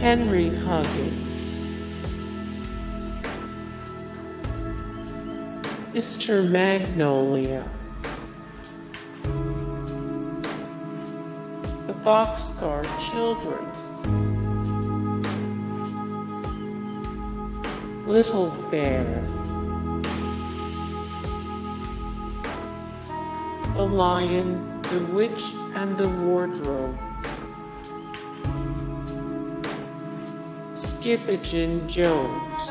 Henry Huggins, Mr. Magnolia, the Boxcar Children, Little Bear, The Lion, the Witch, and the Wardrobe, Skippyjon Jones,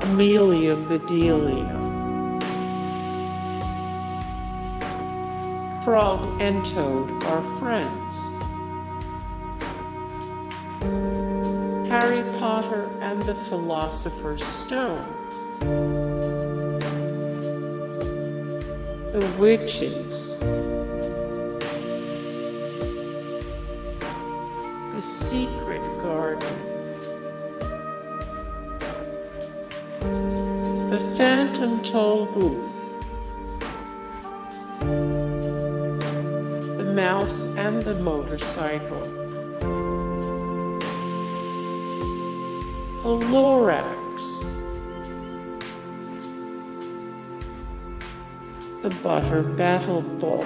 Amelia Bedelia, Frog and Toad are friends, Harry Potter and the Philosopher's Stone, the Witches, the Secret Garden, the Phantom Tollbooth, the Mouse and the Motorcycle, the Lorax, the Butter Battle Bulk.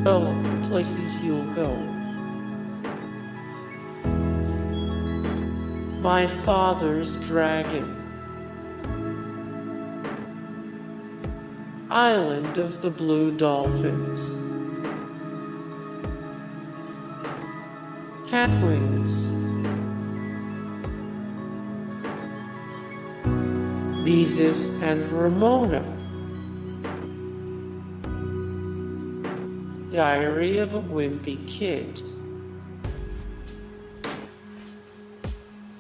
Oh, places you'll go. My Father's Dragon, Island of the Blue Dolphins, Catwings, Beezus and Ramona, Diary of a Wimpy Kid,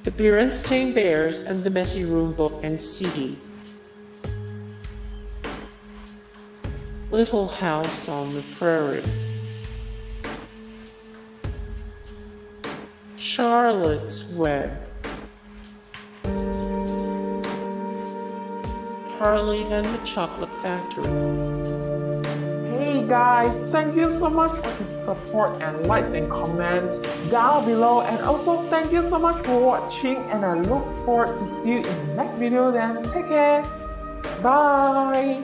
the Berenstain Bears and the Messy Room Book and CD, Little House on the Prairie, Charlotte's Web, Charlie and the Chocolate Factory. Hey guys, thank you so much for the support and likes and comments down below, and also thank you so much for watching, and I look forward to see you in the next video. Then take care, bye.